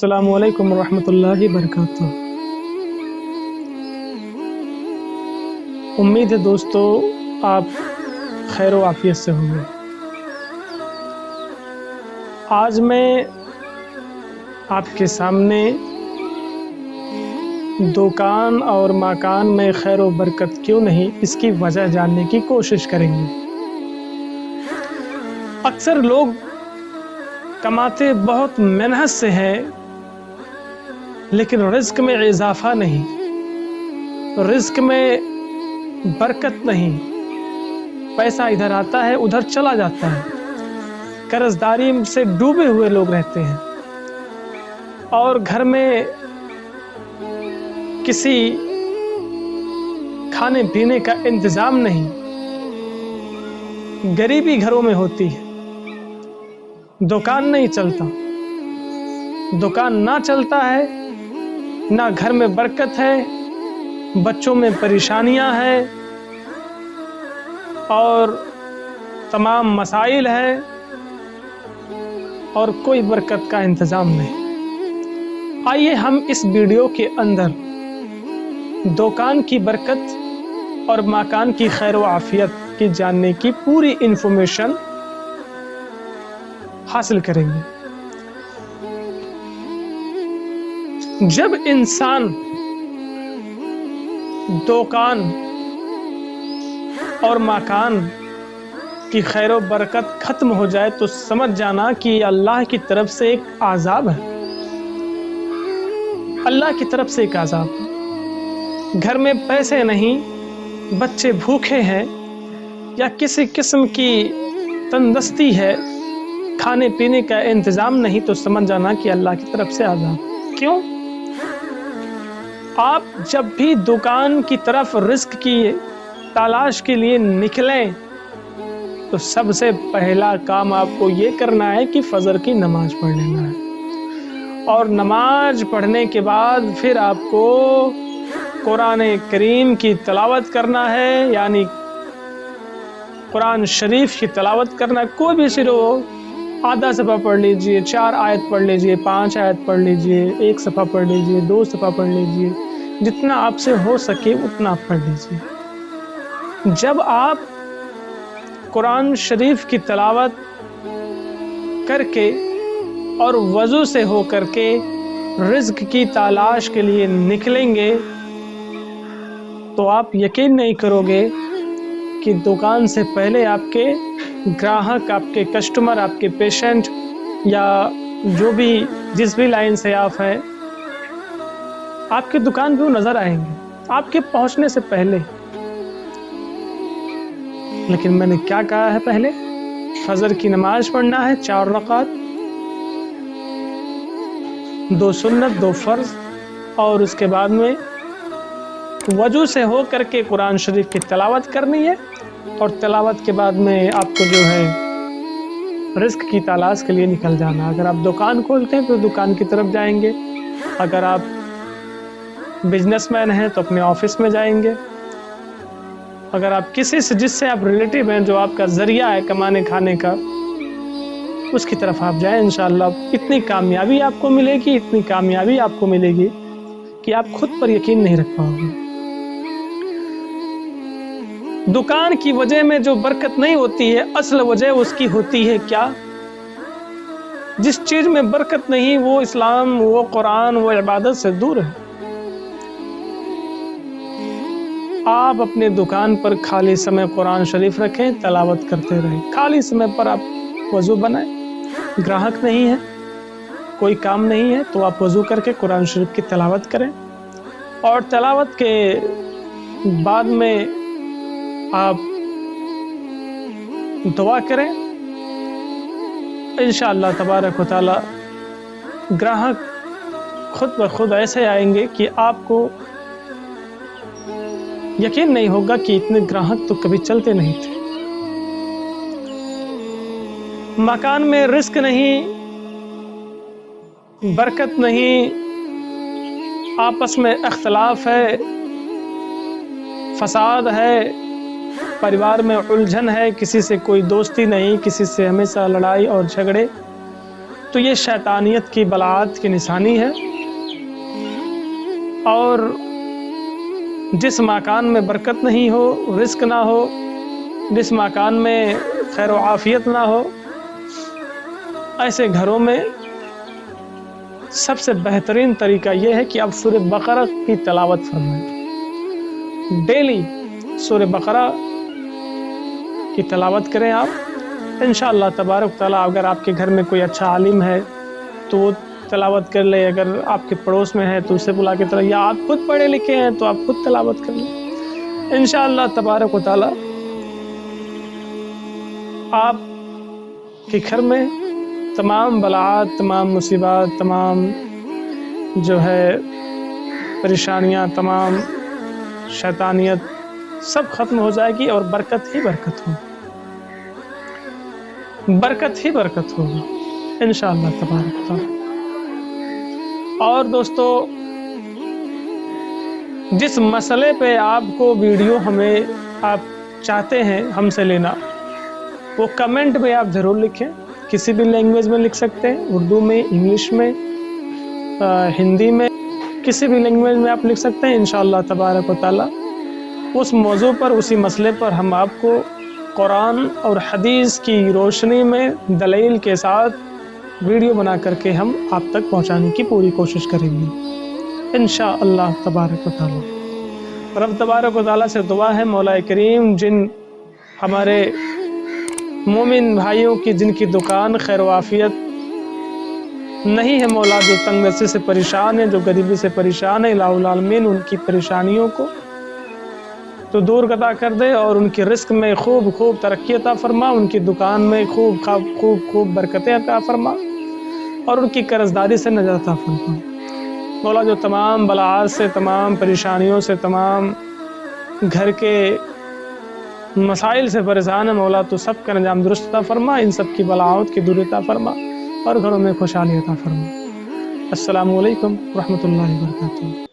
السلام علیکم ورحمۃ اللہ وبرکاتہ۔ امید ہے دوستو آپ خیر و عافیت سے ہوں گے۔ آج میں آپ کے سامنے دکان اور مکان میں خیر و برکت کیوں نہیں، اس کی وجہ جاننے کی کوشش کریں گے۔ اکثر لوگ کماتے بہت محنت سے ہیں، لیکن رزق میں اضافہ نہیں، رزق میں برکت نہیں، پیسہ ادھر آتا ہے ادھر چلا جاتا ہے، قرض داری سے ڈوبے ہوئے لوگ رہتے ہیں، اور گھر میں کسی کھانے پینے کا انتظام نہیں، غریبی گھروں میں ہوتی ہے، دکان نہیں چلتا، دکان نہ چلتا ہے، نہ گھر میں برکت ہے، بچوں میں پریشانیاں ہیں اور تمام مسائل ہیں، اور کوئی برکت کا انتظام نہیں۔ آئیے ہم اس ویڈیو کے اندر دکان کی برکت اور مکان کی خیر و عافیت کی جاننے کی پوری انفارمیشن حاصل کریں گے۔ جب انسان دکان اور مکان کی خیر و برکت ختم ہو جائے تو سمجھ جانا کہ یہ اللہ کی طرف سے ایک عذاب ہے، اللہ کی طرف سے ایک عذاب ہے۔ گھر میں پیسے نہیں، بچے بھوکے ہیں، یا کسی قسم کی تندرستی ہے، کھانے پینے کا انتظام نہیں، تو سمجھ جانا کہ اللہ کی طرف سے عذاب۔ کیوں؟ آپ جب بھی دکان کی طرف رزق کی تلاش کے لیے نکلیں تو سب سے پہلا کام آپ کو یہ کرنا ہے کہ فجر کی نماز پڑھ لینا ہے، اور نماز پڑھنے کے بعد پھر آپ کو قرآن کریم کی تلاوت کرنا ہے، یعنی قرآن شریف کی تلاوت کرنا ہے۔ کوئی بھی صرف آدھا صفحہ پڑھ لیجئے، 4 آیت پڑھ لیجئے، 5 آیت پڑھ لیجئے، 1 صفحہ پڑھ لیجئے، 2 صفحہ پڑھ لیجئے، جتنا آپ سے ہو سکے اتنا پڑھ لیجئے۔ جب آپ قرآن شریف کی تلاوت کر کے اور وضو سے ہو کر کے رزق کی تلاش کے لیے نکلیں گے تو آپ یقین نہیں کرو گے کہ دکان سے پہلے آپ کے گراہک، آپ کے کسٹمر، آپ کے پیشنٹ، یا جو بھی جس بھی لائن سے آپ ہیں، آپ کی دکان پہ وہ نظر آئیں گے آپ کے پہنچنے سے پہلے۔ لیکن میں نے کیا کہا ہے؟ پہلے فجر کی نماز پڑھنا ہے، 4 رکعت، 2 سنت، 2 فرض، اور اس کے بعد میں وضو سے ہو کر کے قرآن شریف کی تلاوت کرنی ہے، اور تلاوت کے بعد میں آپ کو جو ہے رزق کی تلاش کے لیے نکل جانا۔ اگر آپ دکان کھولتے ہیں تو دکان کی طرف جائیں گے، اگر آپ بزنس مین ہیں تو اپنے آفس میں جائیں گے، اگر آپ کسی سے جس سے آپ ریلیٹیو ہیں، جو آپ کا ذریعہ ہے کمانے کھانے کا، اس کی طرف آپ جائیں۔ انشاءاللہ اتنی کامیابی آپ کو ملے گی، اتنی کامیابی آپ کو ملے گی کہ آپ خود پر یقین نہیں رکھ پاؤ گے۔ دکان کی وجہ میں جو برکت نہیں ہوتی ہے، اصل وجہ اس کی ہوتی ہے کیا؟ جس چیز میں برکت نہیں وہ اسلام، وہ قرآن، وہ عبادت سے دور ہے۔ آپ اپنے دکان پر خالی سمے قرآن شریف رکھیں، تلاوت کرتے رہیں، خالی سمے پر آپ وضو بنائیں۔ گراہک نہیں ہے، کوئی کام نہیں ہے، تو آپ وضو کر کے قرآن شریف کی تلاوت کریں، اور تلاوت کے بعد میں آپ دعا کریں۔ انشاءاللہ تبارک و تعالی گراہک خود بخود ایسے آئیں گے کہ آپ کو یقین نہیں ہوگا کہ اتنے گراہک تو کبھی چلتے نہیں تھے۔ مکان میں رزق نہیں، برکت نہیں، آپس میں اختلاف ہے، فساد ہے، پریوار میں الجھن ہے، کسی سے کوئی دوستی نہیں، کسی سے ہمیشہ لڑائی اور جھگڑے، تو یہ شیطانیت کی بلاعت کی نشانی ہے، اور جس مکان میں برکت نہیں ہو، رزق نہ ہو، جس مکان میں خیر و عافیت نہ ہو، ایسے گھروں میں سب سے بہترین طریقہ یہ ہے کہ آپ سورہ بقرہ کی تلاوت فرمائیں، ڈیلی سورہ بقرہ کی تلاوت کریں آپ، انشاءاللہ تبارک تعالیٰ۔ اگر آپ کے گھر میں کوئی اچھا عالم ہے تو وہ تلاوت کر لے، اگر آپ کے پڑوس میں ہے تو اسے بلا کے یا آپ خود پڑھے لکھے ہیں تو آپ خود تلاوت کر لیں، انشاءاللہ تبارک و تعالیٰ آپ کے گھر میں تمام بلاعات، تمام مصیبات، تمام جو ہے پریشانیاں، تمام شیطانیت سب ختم ہو جائے گی، اور برکت ہی برکت ہوگی، برکت ہی برکت ہوگی انشاءاللہ تبارک و تعالیٰ۔ اور دوستو، جس مسئلے پہ آپ کو ویڈیو ہمیں آپ چاہتے ہیں ہم سے لینا، وہ کمنٹ میں آپ ضرور لکھیں، کسی بھی لینگویج میں لکھ سکتے ہیں، اردو میں، انگلش میں، ہندی میں، کسی بھی لینگویج میں آپ لکھ سکتے ہیں، انشاءاللہ تبارک و تعالیٰ اس موضوع پر، اسی مسئلے پر ہم آپ کو قرآن اور حدیث کی روشنی میں دلیل کے ساتھ ویڈیو بنا کر کے ہم آپ تک پہنچانے کی پوری کوشش کریں گے انشاءاللہ تبارک و تعالیٰ۔ رب تبارک و تعالیٰ سے دعا ہے، مولا کریم جن ہمارے مومن بھائیوں کی جن کی دکان خیر و عافیت نہیں ہے مولا، جو تنگ دستی سے پریشان ہیں، جو غریبی سے پریشان ہیں، الہ العالمین ان کی پریشانیوں کو تو دور عطا کر دے، اور ان کے رزق میں خوب خوب ترقی عطا فرما، ان کی دکان میں خوب برکتیں عطا فرما، اور ان کی قرض داری سے نجات عطا فرما مولا۔ جو تمام بلاعات سے، تمام پریشانیوں سے، تمام گھر کے مسائل سے پریشان ہے مولا، تو سب کا نظام درست عطا فرما، ان سب کی بلاؤت کی دوری عطا فرما، اور گھروں میں خوشحالی عطا فرما۔ السلام علیکم ورحمۃ اللہ وبرکاتہ۔